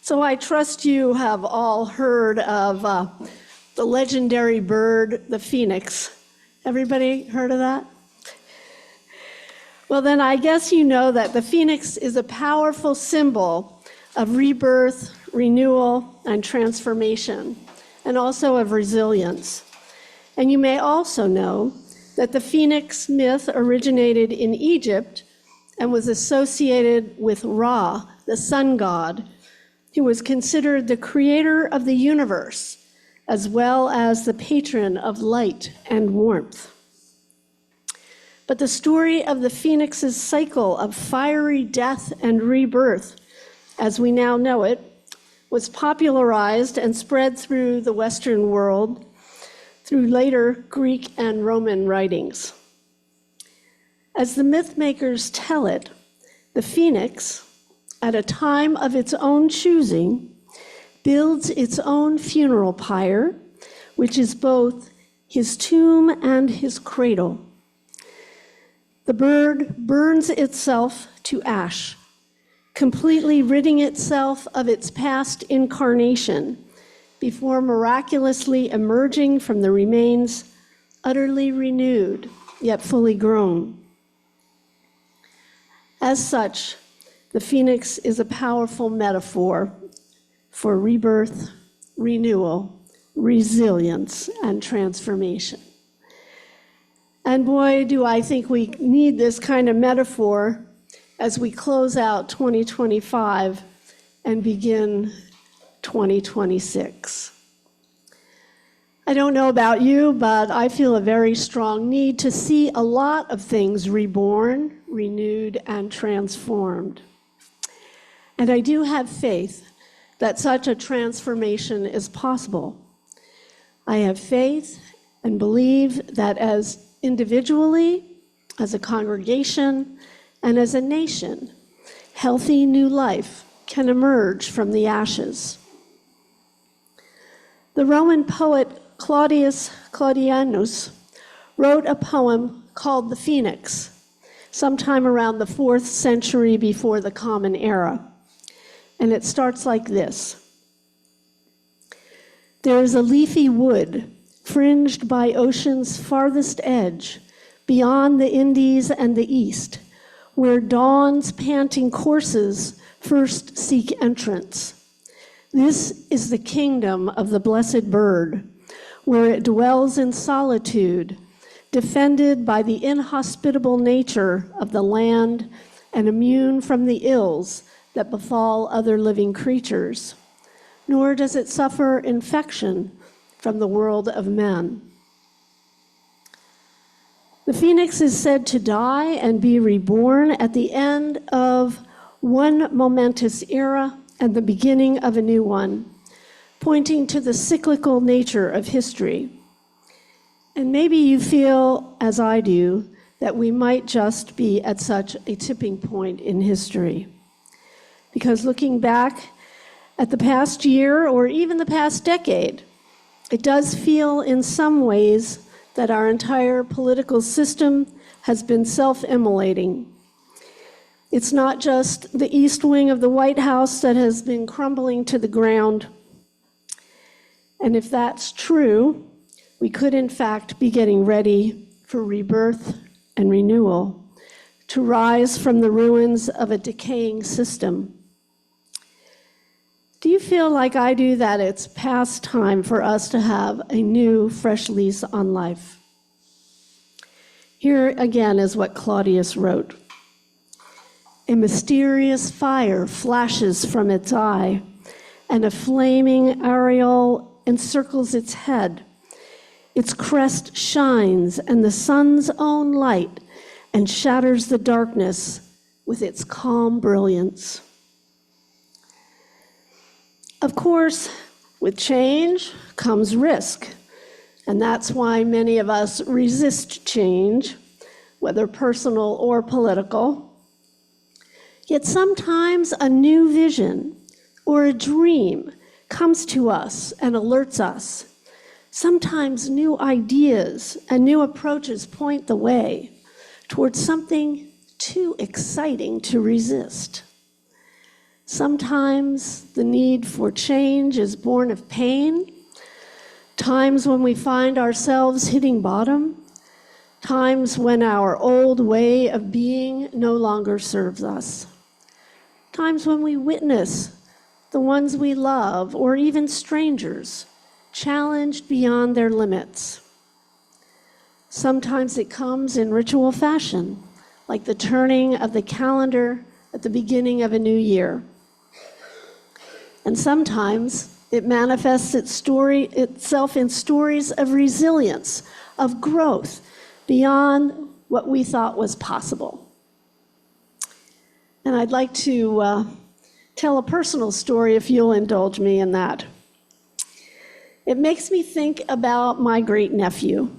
So I trust you have all heard of the legendary bird, the phoenix. Everybody heard of that? Well, then I guess you know that the phoenix is a powerful symbol of rebirth, renewal, and transformation, and also of resilience. And you may also know that the phoenix myth originated in Egypt and was associated with Ra, the sun god, who was considered the creator of the universe, as well as the patron of light and warmth. But the story of the phoenix's cycle of fiery death and rebirth, as we now know it, was popularized and spread through the Western world through later Greek and Roman writings. As the myth makers tell it, the phoenix, at a time of its own choosing, builds its own funeral pyre, which is both his tomb and his cradle. The bird burns itself to ash, completely ridding itself of its past incarnation before miraculously emerging from the remains, utterly renewed, yet fully grown. As such, the phoenix is a powerful metaphor for rebirth, renewal, resilience, and transformation. And boy, do I think we need this kind of metaphor as we close out 2025 and begin 2026. I don't know about you, but I feel a very strong need to see a lot of things reborn, renewed, and transformed. And I do have faith that such a transformation is possible. I have faith and believe that as individually, as a congregation, and as a nation, healthy new life can emerge from the ashes. The Roman poet Claudius Claudianus wrote a poem called The Phoenix, sometime around the 4th century before the Common Era. And it starts like this. There is a leafy wood, fringed by ocean's farthest edge, beyond the Indies and the East, where dawn's panting courses first seek entrance. This is the kingdom of the blessed bird, where it dwells in solitude, defended by the inhospitable nature of the land and immune from the ills that befall other living creatures, nor does it suffer infection from the world of men. The phoenix is said to die and be reborn at the end of one momentous era and the beginning of a new one, pointing to the cyclical nature of history. And maybe you feel, as I do, that we might just be at such a tipping point in history. Because looking back at the past year or even the past decade, it does feel in some ways that our entire political system has been self-immolating. It's not just the East Wing of the White House that has been crumbling to the ground. And if that's true, we could in fact be getting ready for rebirth and renewal, to rise from the ruins of a decaying system. Do you feel like I do that it's past time for us to have a new, fresh lease on life? Here again is what Claudius wrote. A mysterious fire flashes from its eye, and a flaming aureole encircles its head. Its crest shines, and the sun's own light, and shatters the darkness with its calm brilliance. Of course, with change comes risk, and that's why many of us resist change, whether personal or political. Yet sometimes a new vision or a dream comes to us and alerts us. Sometimes new ideas and new approaches point the way towards something too exciting to resist. Sometimes the need for change is born of pain, times when we find ourselves hitting bottom, times when our old way of being no longer serves us, times when we witness the ones we love, or even strangers, challenged beyond their limits. Sometimes it comes in ritual fashion, like the turning of the calendar at the beginning of a new year. And sometimes it manifests itself in stories of resilience, of growth, beyond what we thought was possible. And I'd like to tell a personal story, if you'll indulge me in that. It makes me think about my great-nephew.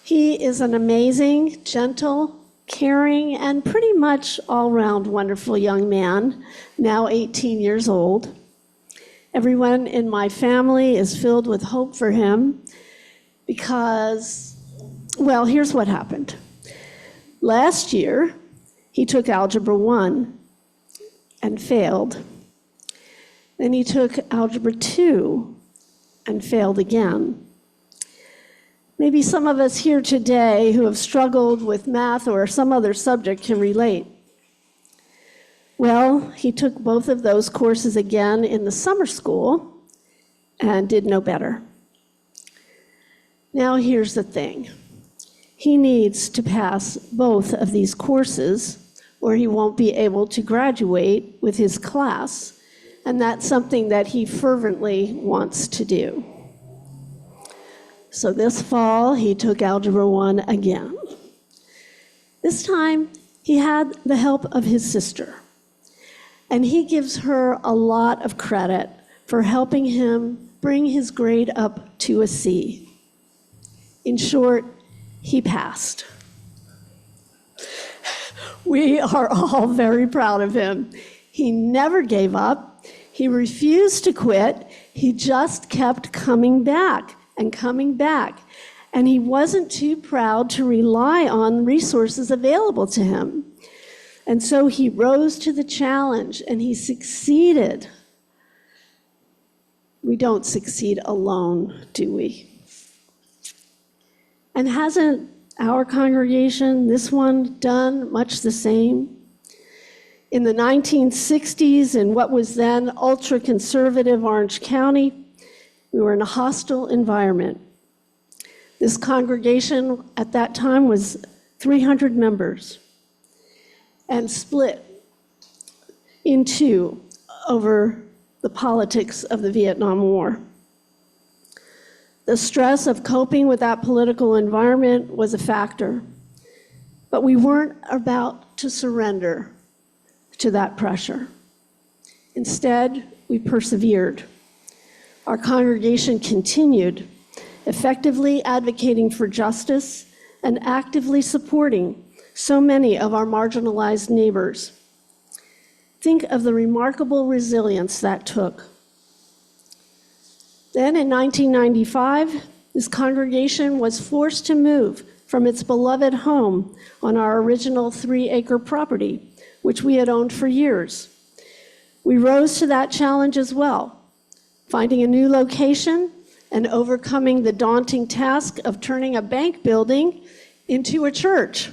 He is an amazing, gentle, caring, and pretty much all-round wonderful young man, now 18 years old. Everyone in my family is filled with hope for him because, well, here's what happened. Last year, he took Algebra 1 and failed. Then he took Algebra 2 and failed again. Maybe some of us here today who have struggled with math or some other subject can relate. Well, he took both of those courses again in the summer school and did no better. Now here's the thing. He needs to pass both of these courses or he won't be able to graduate with his class, and that's something that he fervently wants to do. So this fall, he took Algebra 1 again. This time, he had the help of his sister, and he gives her a lot of credit for helping him bring his grade up to a C. In short, he passed. We are all very proud of him. He never gave up. He refused to quit. He just kept coming back and coming back. And he wasn't too proud to rely on resources available to him. And so he rose to the challenge and he succeeded. We don't succeed alone, do we? And hasn't our congregation, this one, done much the same? In the 1960s, in what was then ultra-conservative Orange County, we were in a hostile environment. This congregation at that time was 300 members and split in two over the politics of the Vietnam War. The stress of coping with that political environment was a factor, but we weren't about to surrender to that pressure. Instead, we persevered. Our congregation continued, effectively advocating for justice and actively supporting so many of our marginalized neighbors. Think of the remarkable resilience that took. Then in 1995, this congregation was forced to move from its beloved home on our original 3-acre property, which we had owned for years. We rose to that challenge as well, finding a new location and overcoming the daunting task of turning a bank building into a church.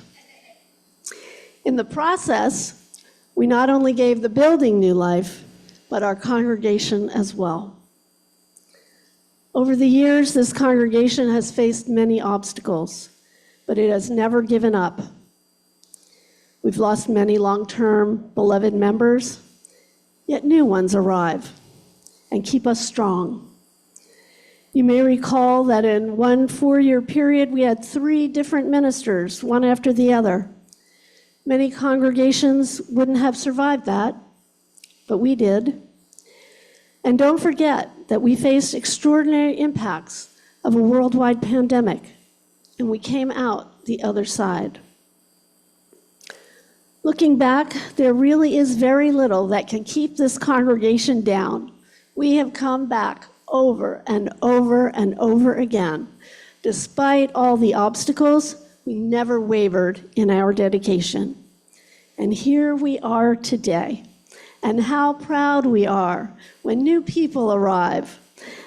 In the process, we not only gave the building new life, but our congregation as well. Over the years, this congregation has faced many obstacles, but it has never given up. We've lost many long-term beloved members, yet new ones arrive and keep us strong. You may recall that in one 4-year period, we had 3 different ministers, one after the other. Many congregations wouldn't have survived that, but we did. And don't forget that we faced extraordinary impacts of a worldwide pandemic, and we came out the other side. Looking back, there really is very little that can keep this congregation down. We have come back over and over and over again. Despite all the obstacles, we never wavered in our dedication. And here we are today. and how proud we are when new people arrive,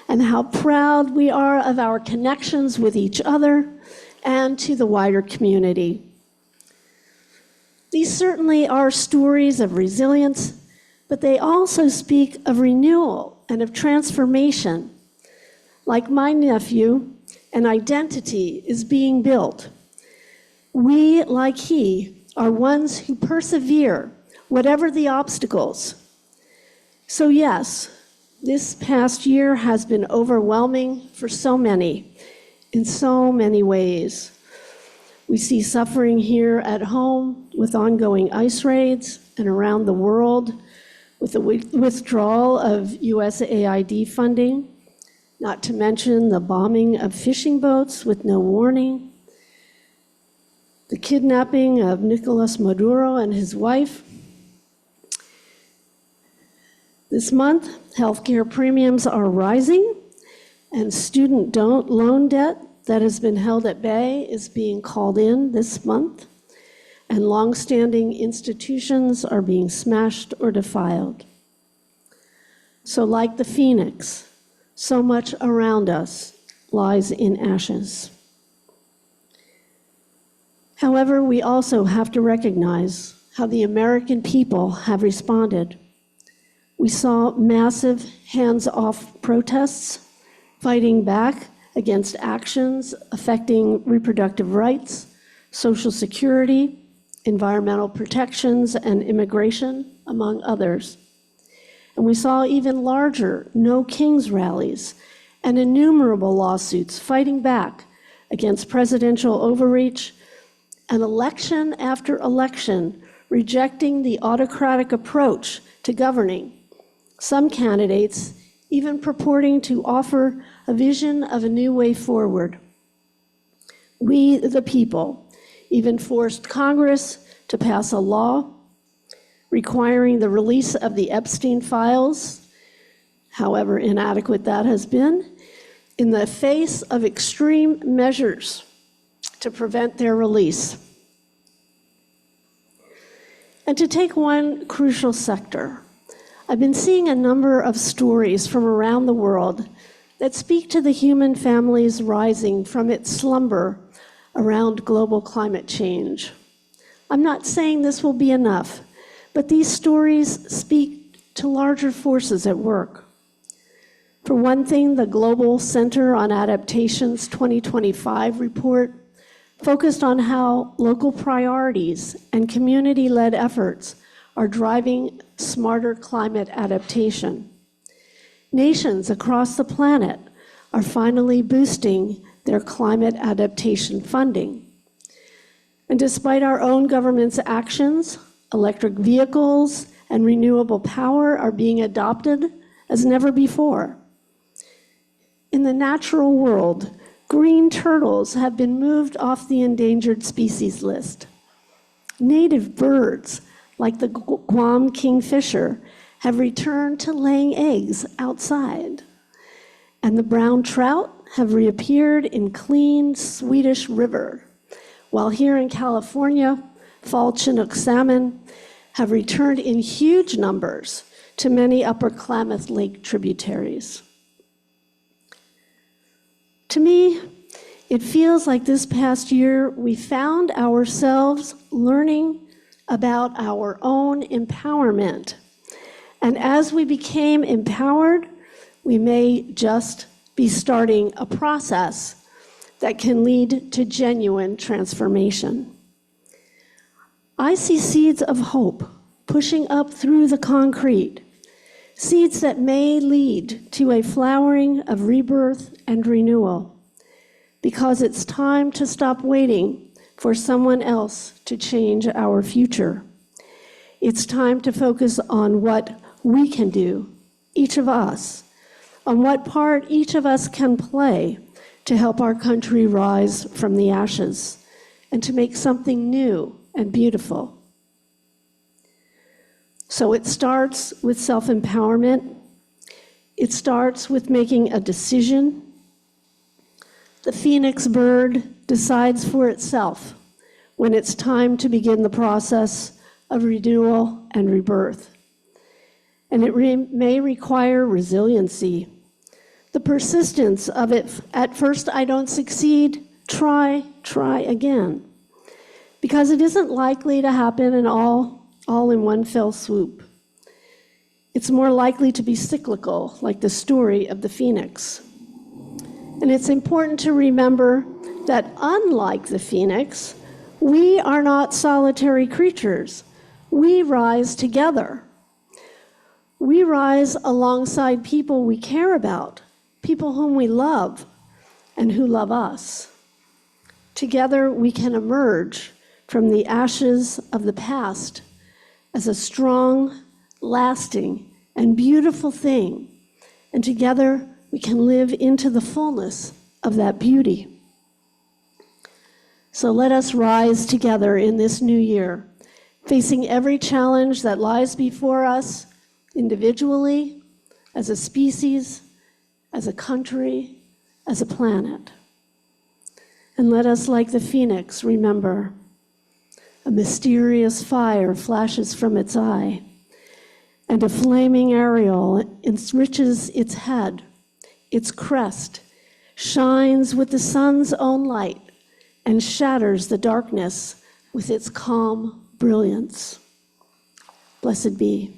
and how proud we are of our connections with each other and to the wider community. These certainly are stories of resilience, but they also speak of renewal and of transformation. Like my nephew, an identity is being built. We, like he, are ones who persevere, whatever the obstacles. So yes, this past year has been overwhelming for so many, in so many ways. We see suffering here at home with ongoing ICE raids and around the world with the withdrawal of USAID funding, not to mention the bombing of fishing boats with no warning, the kidnapping of Nicolas Maduro and his wife. This month, healthcare premiums are rising, and student loan debt that has been held at bay is being called in this month, and longstanding institutions are being smashed or defiled. So like the phoenix, so much around us lies in ashes. However, we also have to recognize how the American people have responded. We saw massive hands-off protests, fighting back against actions affecting reproductive rights, social security, environmental protections, and immigration, among others. And we saw even larger No Kings rallies and innumerable lawsuits fighting back against presidential overreach, and election after election rejecting the autocratic approach to governing. Some candidates even purporting to offer a vision of a new way forward. We, the people, even forced Congress to pass a law requiring the release of the Epstein files, however inadequate that has been, in the face of extreme measures to prevent their release. And to take one crucial sector, I've been seeing a number of stories from around the world that speak to the human family's rising from its slumber around global climate change. I'm not saying this will be enough, but these stories speak to larger forces at work. For one thing, the Global Center on Adaptation's 2025 report focused on how local priorities and community-led efforts are driving smarter climate adaptation. Nations across the planet are finally boosting their climate adaptation funding. And despite our own government's actions, electric vehicles and renewable power are being adopted as never before. In the natural world, green turtles have been moved off the endangered species list. Native birds, like the Guam kingfisher, have returned to laying eggs outside. And the brown trout have reappeared in clean Swedish river, while here in California, fall Chinook salmon have returned in huge numbers to many Upper Klamath Lake tributaries. To me, it feels like this past year we found ourselves learning about our own empowerment. And as we became empowered, we may just be starting a process that can lead to genuine transformation. I see seeds of hope pushing up through the concrete, seeds that may lead to a flowering of rebirth and renewal, because it's time to stop waiting for someone else to change our future. It's time to focus on what we can do, each of us, on what part each of us can play to help our country rise from the ashes and to make something new and beautiful. So it starts with self-empowerment. It starts with making a decision. The phoenix bird decides for itself when it's time to begin the process of renewal and rebirth. and it may require resiliency. The persistence of it, at first I don't succeed, try again. Because it isn't likely to happen in all in one fell swoop. It's more likely to be cyclical, like the story of the phoenix. And it's important to remember that unlike the phoenix, we are not solitary creatures. We rise together. We rise alongside people we care about, people whom we love, and who love us. Together we can emerge from the ashes of the past as a strong, lasting, and beautiful thing. And together we can live into the fullness of that beauty. So let us rise together in this new year, facing every challenge that lies before us individually, as a species, as a country, as a planet. And let us, like the phoenix, remember a mysterious fire flashes from its eye, and a flaming aureole enriches its head. Its crest shines with the sun's own light and shatters the darkness with its calm brilliance. Blessed be.